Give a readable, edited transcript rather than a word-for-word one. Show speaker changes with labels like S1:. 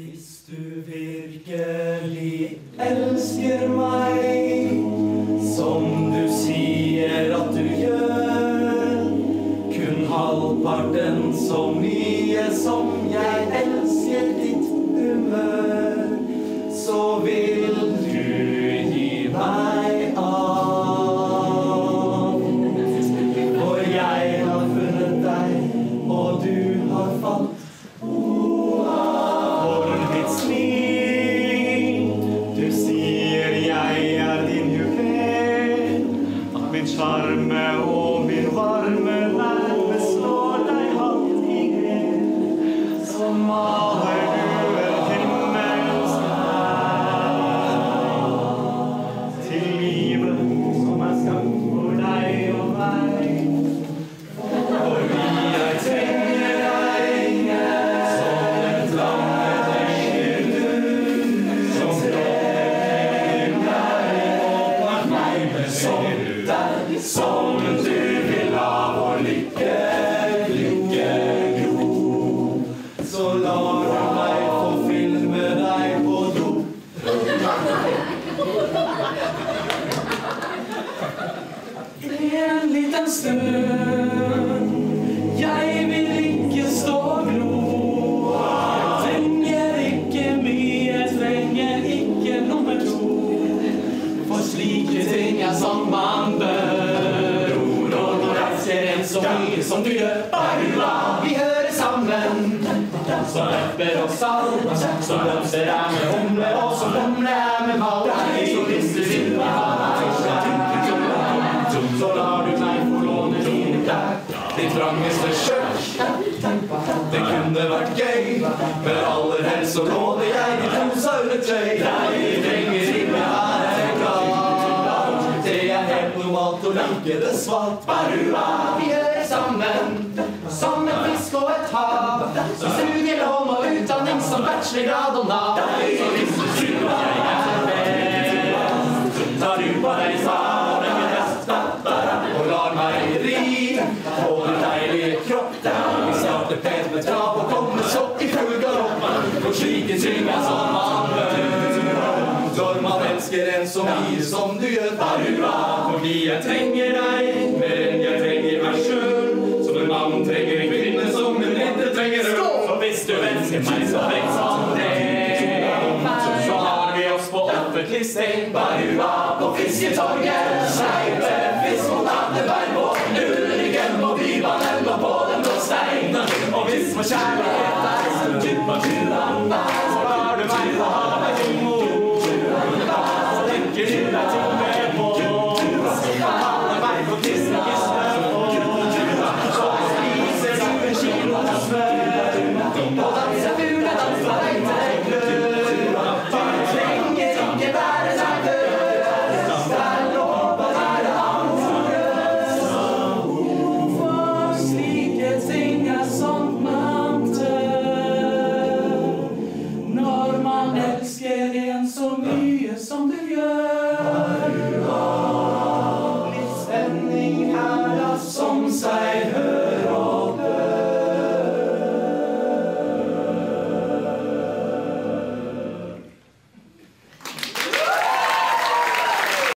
S1: Hvis du virkelig elsker meg, som du sier at du gjør, kun halvparten så mye som jeg elsker ditt humør, så vil du gi meg av. For jeg har funnet deg, og du har falt.
S2: Charme og min varme nærme slår deg halvt i grep. Så maler du en himmelsk vær til livet som skapt for deg og meg.
S1: For jeg trenger deg som en flamme trenger du, som trenger deg og meg som du vil la vår lykke gro. Så lar du meg få filme deg på do. En liten stund, jeg vil ikke stå og glo. Jeg trenger ikke mye, jeg trenger ikke nummer to. For slike ting som man bør. Så mye som du gjør, Barua, vi hører sammen. Som lepper og salt, som blomster med humle, og som humle med mal. Så hvis du vil ha meg, så lar du meg få låne dine klær. Ditt trangeste skjørt, det kunne vært gøy, men aller helst så låner jeg ditt rosa undertøy. Jeg trenger ikke være glad, det helt normalt å like det svart. Barua, vi hører sammen, som en fisk og et hav, som studielån og utdanning, som bachelorgrad og nav. Så hvis du tror at jeg best, tar du på deg svaret og lar meg ri på den deilige kropp. Vi starter pent med trav og kommer så i full galopp, for slike ting som man bør. Når man elsker en så mye som du gjør, Barua. Fordi jeg trenger deg mer enn jeg trenger meg selv. Som en mann trenger en kvinne, som en jente trenger øl. For hvis du elsker meg så høyt som det, så har vi oss på offentlig sted. Barua på fisketorget, skeive fisk mot Anneberg og Ulriken på Bybanen og på den blå stein. Og hvis vår kjærlighet så dypt og kjølandet, så lar du meg få ha meg til mor. Så tenker du deg til meg på, så kaller meg på Disney-kiste på. Så spiser du en kilo smør, og danser fugledans fra deg til glød. For du trenger ikke være nervøs, der lover være ansvarløs. For slike ting sånt man tør, når man elsker en så mye som du gjør. Litt spenning her som seg hør.